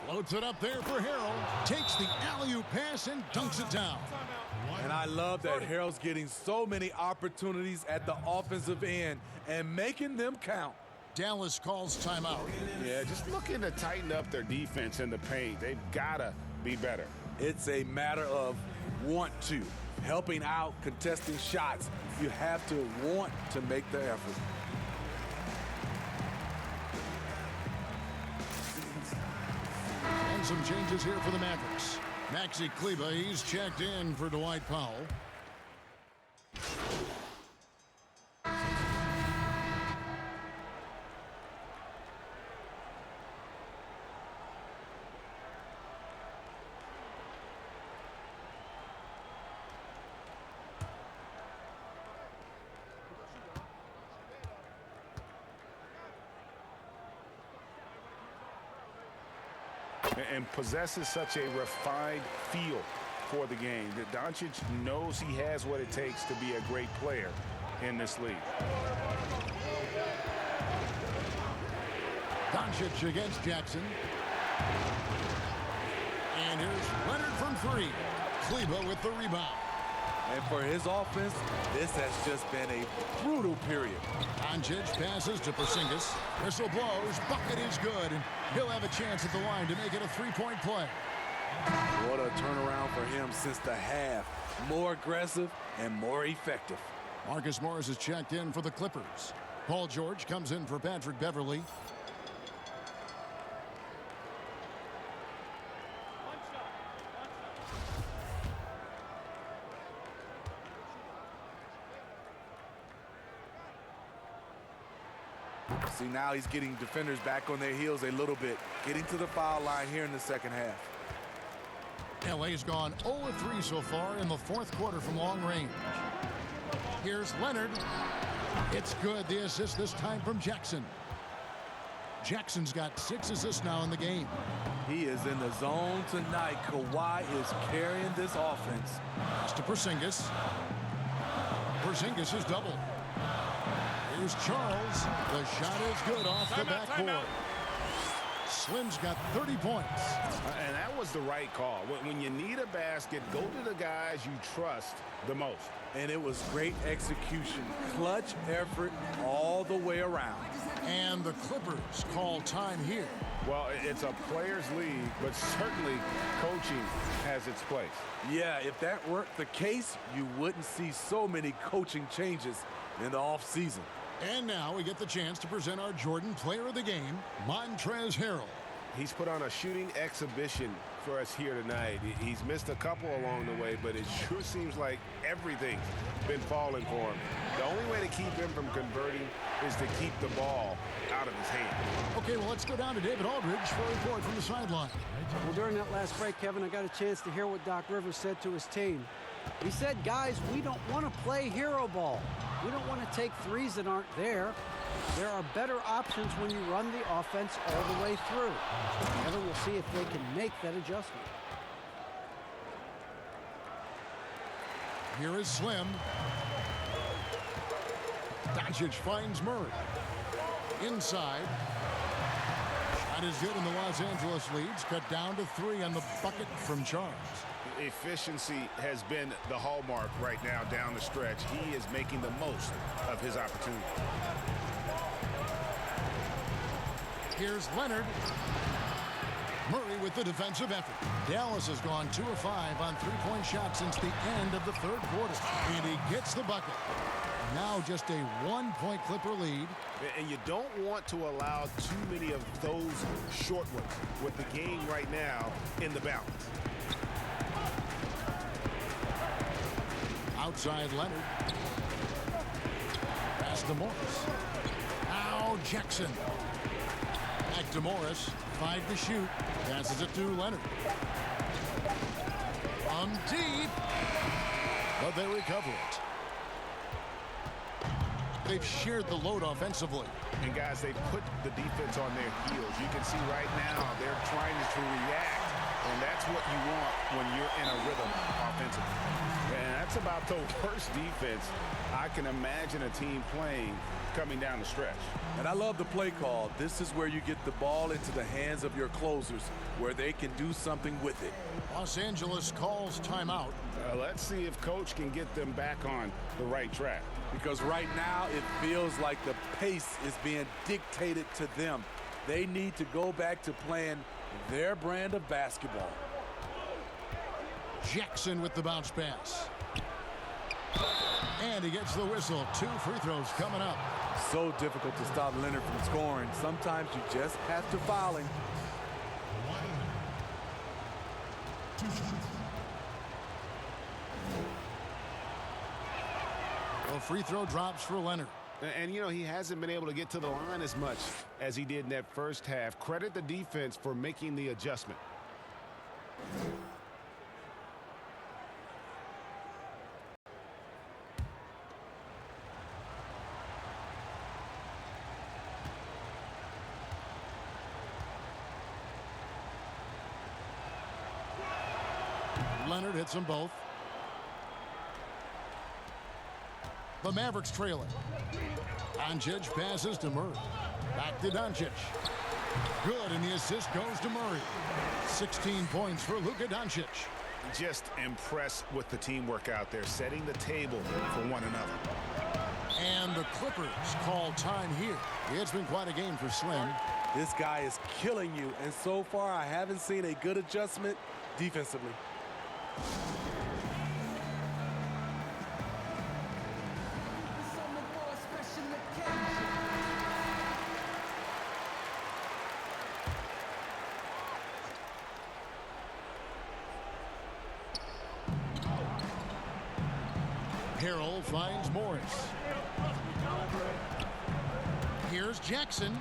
Speaker 4: Floats it up there for Harrell. Takes the alley-oop pass and dunks it down.
Speaker 2: And I love that Harrell's getting so many opportunities at the offensive end and making them count.
Speaker 4: Dallas calls timeout.
Speaker 5: Yeah, just looking to tighten up their defense in the paint. They've got to be better.
Speaker 2: It's a matter of want to. Helping out, contesting shots. You have to want to make the effort.
Speaker 4: And some changes here for the Mavericks. Maxi Kleber, he's checked in for Dwight Powell.
Speaker 5: And possesses such a refined feel for the game that Doncic knows he has what it takes to be a great player in this league.
Speaker 4: Doncic against Jackson. And here's Leonard from three. Kleber with the rebound.
Speaker 2: And for his offense, this has just been a brutal period.
Speaker 4: Doncic passes to Porzingis. Whistle blows. Bucket is good. And he'll have a chance at the line to make it a three-point play.
Speaker 2: What a turnaround for him since the half. More aggressive and more effective.
Speaker 4: Marcus Morris is checked in for the Clippers. Paul George comes in for Patrick Beverley.
Speaker 2: See, now he's getting defenders back on their heels a little bit. Getting to the foul line here in the second half.
Speaker 4: LA's gone 0-3 so far in the fourth quarter from long range. Here's Leonard. It's good. The assist this time from Jackson. Jackson's got 6 assists now in the game.
Speaker 2: He is in the zone tonight. Kawhi is carrying this offense.
Speaker 4: Pass to Porzingis. Porzingis is doubled. Here's Charles. The shot is good off the backboard. Slim's got 30 points.
Speaker 5: And that was the right call. When you need a basket, go to the guys you trust the most.
Speaker 2: And it was great execution. Clutch effort all the way around.
Speaker 4: And the Clippers call time here.
Speaker 5: Well, it's a players' league, but certainly coaching has its place.
Speaker 2: Yeah, if that weren't the case, you wouldn't see so many coaching changes in the offseason.
Speaker 4: And now we get the chance to present our Jordan Player of the Game, Montrezl Harrell.
Speaker 5: He's put on a shooting exhibition for us here tonight. He's missed a couple along the way, but it sure seems like everything's been falling for him. The only way to keep him from converting is to keep the ball out of his hand.
Speaker 4: Okay, well, let's go down to David Aldridge for a report from the sideline.
Speaker 7: Well, during that last break, Kevin, I got a chance to hear what Doc Rivers said to his team. He said, guys, we don't want to play hero ball. We don't want to take threes that aren't there. There are better options when you run the offense all the way through. Kevin, we'll see if they can make that adjustment.
Speaker 4: Here is Slim. Doncic finds Murray. Inside. Shot is good, and the Los Angeles leads cut down to 3 on the bucket from Charles.
Speaker 5: Efficiency has been the hallmark right now down the stretch. He is making the most of his opportunity.
Speaker 4: Here's Leonard. Murray with the defensive effort. Dallas has gone 2 of 5 on three-point shots since the end of the third quarter. And he gets the bucket. Now just a 1-point Clipper lead.
Speaker 5: And you don't want to allow too many of those short ones with the game right now in the balance.
Speaker 4: Outside Leonard. Pass to Morris. Now Jackson. Back to Morris. 5 to shoot. Passes it to Leonard. From deep. But they recover it. They've shared the load offensively.
Speaker 5: And guys, they put the defense on their heels. You can see right now they're trying to react And that's what you want when you're in a rhythm offensively. And that's about the worst defense I can imagine a team playing coming down the stretch.
Speaker 2: And I love the play call. This is where you get the ball into the hands of your closers, where they can do something with it.
Speaker 4: Los Angeles calls timeout.
Speaker 5: Let's see if Coach can get them back on the right track.
Speaker 2: Because right now it feels like the pace is being dictated to them. They need to go back to playing their brand of basketball.
Speaker 4: Jackson with the bounce pass. And he gets the whistle. 2 free throws coming up.
Speaker 2: So difficult to stop Leonard from scoring. Sometimes you just have to foul him.
Speaker 4: A free throw drops for Leonard.
Speaker 5: And, you know, he hasn't been able to get to the line as much as he did in that first half. Credit the defense for making the adjustment.
Speaker 4: Leonard hits them both. The Mavericks trail it. Doncic passes to Murray. Back to Doncic. Good, and the assist goes to Murray. 16 points for Luka Doncic.
Speaker 5: Just impressed with the teamwork out there, setting the table for one another.
Speaker 4: And the Clippers call time here. It's been quite a game for Slim.
Speaker 2: This guy is killing you, and so far I haven't seen a good adjustment defensively.
Speaker 4: Harrell finds Morris. Here's Jackson.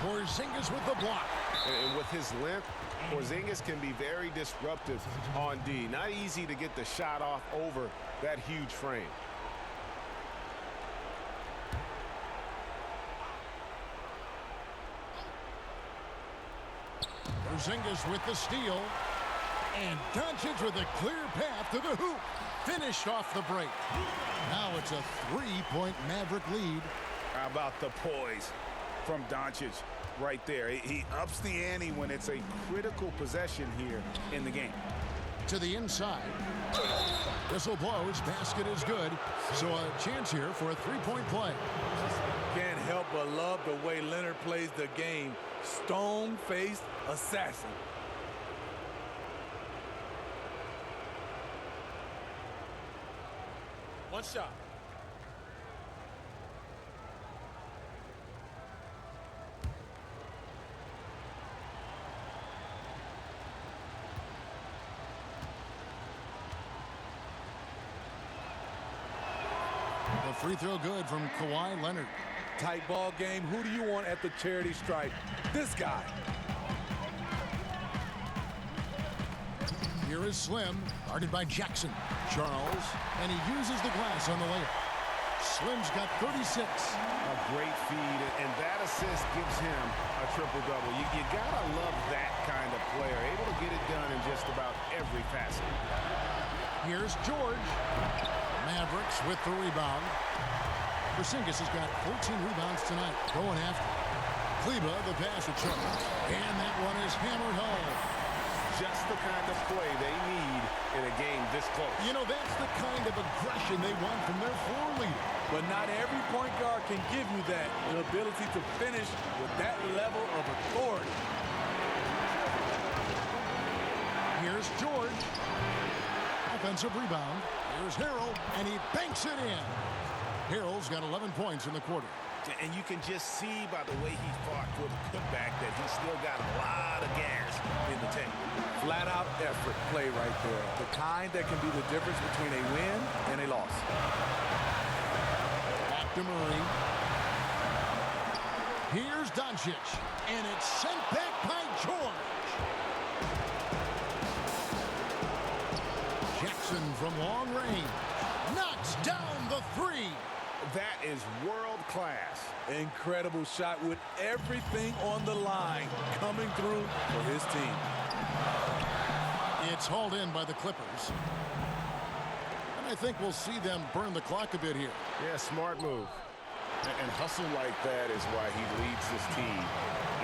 Speaker 4: Porzingis with the block.
Speaker 5: And with his length, Porzingis can be very disruptive on D. Not easy to get the shot off over that huge frame.
Speaker 4: Porzingis with the steal. And Doncic with a clear path to the hoop. Finished off the break. Now it's a 3-point Maverick lead.
Speaker 5: How about the poise from Doncic right there? He ups the ante when it's a critical possession here in the game.
Speaker 4: To the inside. Whistle blows. Basket is good. So a chance here for a 3-point play.
Speaker 2: Can't help but love the way Leonard plays the game. Stone-faced assassin.
Speaker 8: One shot.
Speaker 4: The free throw good from Kawhi Leonard.
Speaker 2: Tight ball game. Who do you want at the charity stripe? This guy.
Speaker 4: Here is Slim, guarded by Jackson. Charles, and he uses the glass on the layup. Slim's got 36.
Speaker 5: A great feed, and that assist gives him a triple-double. You gotta love that kind of player, able to get it done in just about every facet.
Speaker 4: Here's George. Mavericks with the rebound. Porzingis has got 14 rebounds tonight. Going after. Kleber, the pass to Charles. And that one is hammered home.
Speaker 5: Just the kind of play they need in a game this close.
Speaker 4: You know, that's the kind of aggression they want from their floor leader.
Speaker 2: But not every point guard can give you that. The ability to finish with that level of authority.
Speaker 4: Here's George. Offensive rebound. Here's Harrell, and he banks it in. Harrell's got 11 points in the quarter.
Speaker 5: And you can just see by the way he fought for the putback that he's still got a lot of gas in the tank.
Speaker 2: Flat out effort play right there. The kind that can be the difference between a win and a loss.
Speaker 4: Back to Murray. Here's Doncic. And it's sent back by George. Jackson from long range. Knocks down the three.
Speaker 5: That is world class.
Speaker 2: Incredible shot with everything on the line coming through for his team.
Speaker 4: It's hauled in by the Clippers. And I think we'll see them burn the clock a bit here.
Speaker 6: Yeah, smart move. And hustle like that is why he leads this team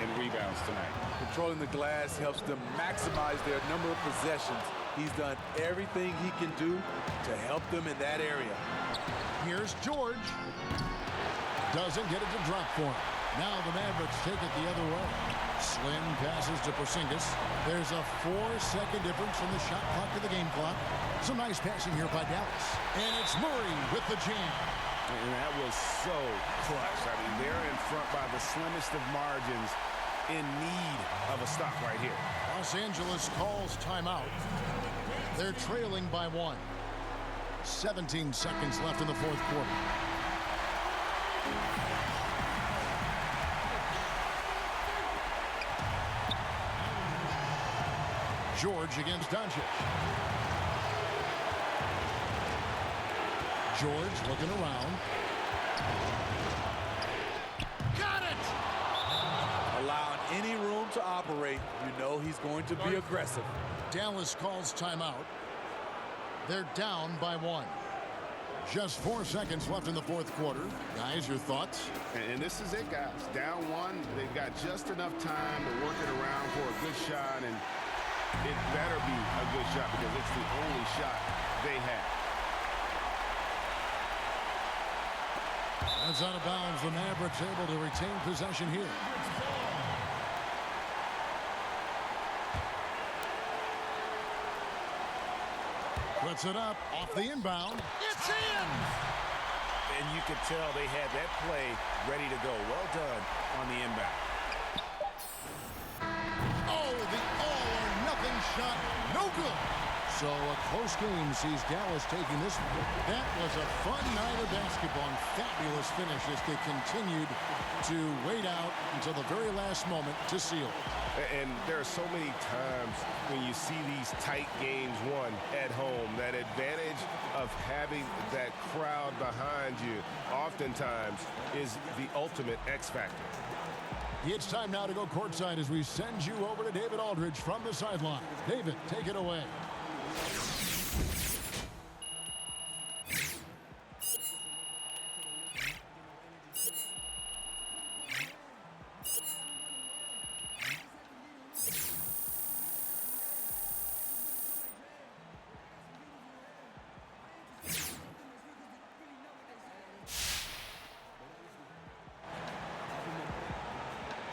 Speaker 6: in rebounds tonight.
Speaker 2: Controlling the glass helps them maximize their number of possessions. He's done everything he can do to help them in that area.
Speaker 4: Here's George. Doesn't get it to drop for him. Now the Mavericks take it the other way. Slim passes to Porzingis. There's a 4-second difference from the shot clock to the game clock. Some nice passing here by Dallas. And it's Murray with the jam.
Speaker 6: And that was so clutch. I mean, they're in front by the slimmest of margins, in need of a stop right here.
Speaker 4: Los Angeles calls timeout. They're trailing by 1. 17 seconds left in the fourth quarter. George against Doncic. George looking around. Got it!
Speaker 2: Allowing any room to operate, you know he's going to be aggressive.
Speaker 4: Dallas calls timeout. They're down by 1. Just 4 seconds left in the fourth quarter. Guys, your thoughts?
Speaker 6: And this is it, guys. Down 1, they've got just enough time to work it around for a good shot, and it better be a good shot because it's the only shot they have.
Speaker 4: That's out of bounds. The Mavericks able to retain possession here. Puts it up off the inbound. It's in!
Speaker 6: And you could tell they had that play ready to go. Well done on the inbound.
Speaker 4: Oh, the all-or-nothing shot. No good. So a close game sees Dallas taking this one. That was a fun night of basketball and fabulous finish as they continued to wait out until the very last moment to seal it.
Speaker 6: And there are so many times when you see these tight games won at home, that advantage of having that crowd behind you oftentimes is the ultimate X factor.
Speaker 4: It's time now to go courtside as we send you over to David Aldridge from the sideline. David, take it away.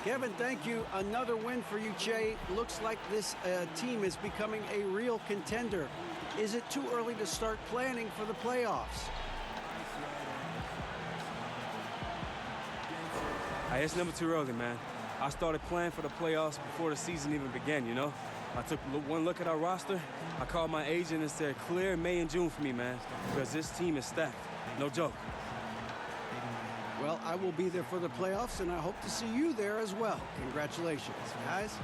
Speaker 7: Kevin, thank you. Another win for you, Che. Looks like this team is becoming a real contender. Is it too early to start planning for the playoffs?
Speaker 10: Hey, it's never too early, man. I started planning for the playoffs before the season even began, you know? I took one look at our roster. I called my agent and said, clear May and June for me, man, because this team is stacked. No joke.
Speaker 7: Well, I will be there for the playoffs, and I hope to see you there as well. Congratulations, guys.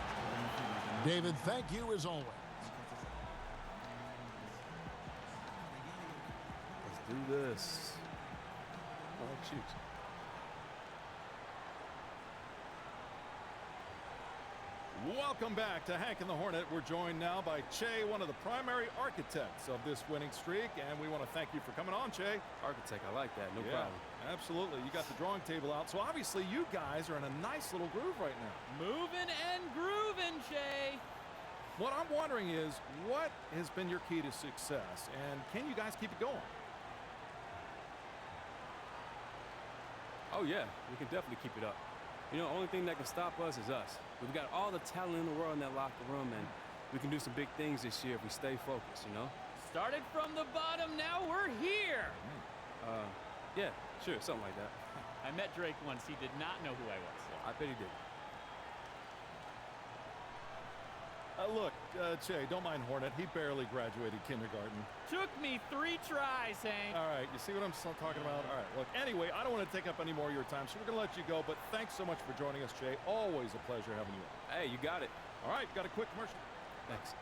Speaker 4: David, thank you as always.
Speaker 8: Let's do this. Oh, shoot. Welcome back to Hank and the Hornet. We're joined now by Che, one of the primary architects of this winning streak, and we want to thank you for coming on, Che.
Speaker 10: Architect, I like that. No problem.
Speaker 8: Absolutely. You got the drawing table out, so obviously you guys are in a nice little groove right now.
Speaker 3: Moving and grooving, Che.
Speaker 8: What I'm wondering is, what has been your key to success, and can you guys keep it going?
Speaker 10: Oh, yeah. We can definitely keep it up. You know, the only thing that can stop us is us. We've got all the talent in the world in that locker room, and we can do some big things this year if we stay focused, you know?
Speaker 3: Started from the bottom, now we're here.
Speaker 10: Yeah, sure, something like that.
Speaker 3: I met Drake once. He did not know who I was.
Speaker 10: I bet he did.
Speaker 8: Look, Che, don't mind Hornet. He barely graduated kindergarten.
Speaker 3: Took me 3 tries, Hank.
Speaker 8: All right, you see what I'm talking about? All right, look, anyway, I don't want to take up any more of your time, so we're going to let you go, but thanks so much for joining us, Che. Always a pleasure having you on.
Speaker 10: Hey, you got it.
Speaker 8: All right, got a quick commercial.
Speaker 10: Thanks.